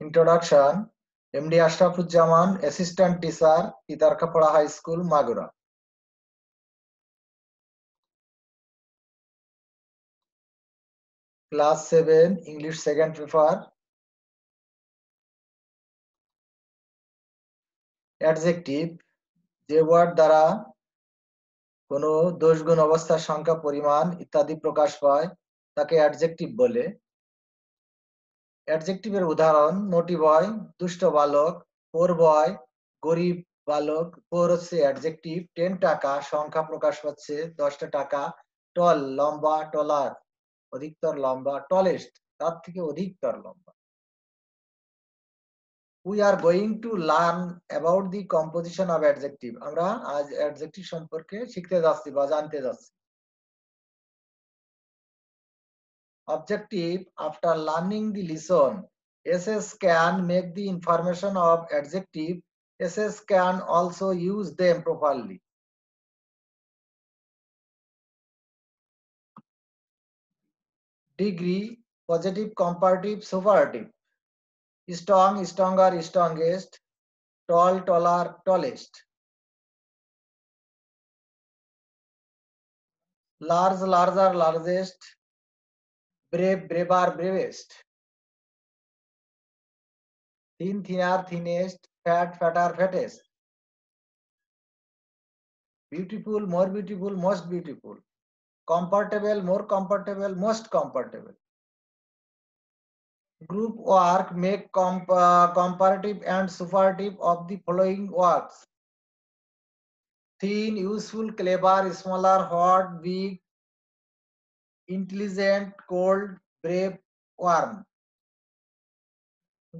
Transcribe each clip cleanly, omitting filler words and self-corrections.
Introduction. MD Ashrafuzzaman, Assistant Teacher, Pitarkapura High School, Magura. Class 7, English second paper. Adjective, যে word দ্বারা কোনো দোষগুণ অবস্থার সংখ্যা পরিমাণ ইত্যাদি প্রকাশ পায় তাকে অ্যাডজেক্টিভ বলে। অ্যাডজেক্টিভের উদাহরণ নটি বয়, দুষ্ট বালক, পোর বয়, গরিব বালক। পোর হচ্ছে অ্যাডজেক্টিভ। 10 টাকা সংখ্যা প্রকাশ পাচ্ছে 10টা টাকা। টল লম্বা, টলার অধিকতর লম্বা, টলেস্ট তার থেকে অধিকতর লম্বা। We are going to learn about the composition of adjective. আমরা আজ অ্যাডজেক্টিভ সম্পর্কে শিখতে যাচ্ছি বা জানতে যাচ্ছি। Objective: after learning the lesson, SS can make the information of adjective. SS can also use them properly. Degree: positive, comparative, superlative. Strong, stronger, strongest. Tall, taller, tallest. Large, larger, largest. Brave, braver, bravest. Thin, thinner, thinnest. Fat, fatter, fattest. Beautiful, more beautiful, most beautiful. Comfortable, more comfortable, most comfortable. Group work: make comparative and superlative of the following words: thin, useful, clever, smaller, hot, big, intelligent, cold, brave, warm.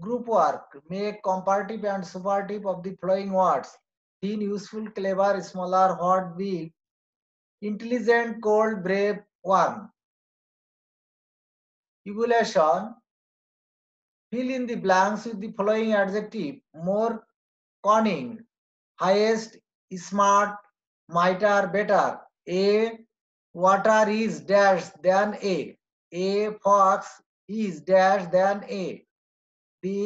Group work: make comparative and superlative of the following words: thin, useful, clever, smaller, hot, big, intelligent, cold, brave, warm. Evaluation: fill in the blanks with the following adjective: more, cunning, highest, smart, mightier, better. A water is dash than A. A fox is dash than A. The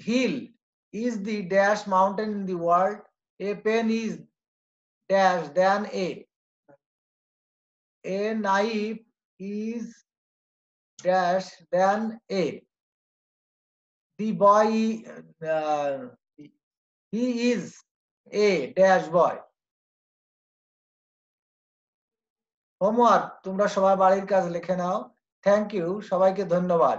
hill is the dash mountain in the world. A pen is dash than A. A knife is dash than A. The boy he is a dash boy. Homework: তোমরা সবাই বাড়ির কাজ লিখে নাও। Thank you, সবাইকে ধন্যবাদ।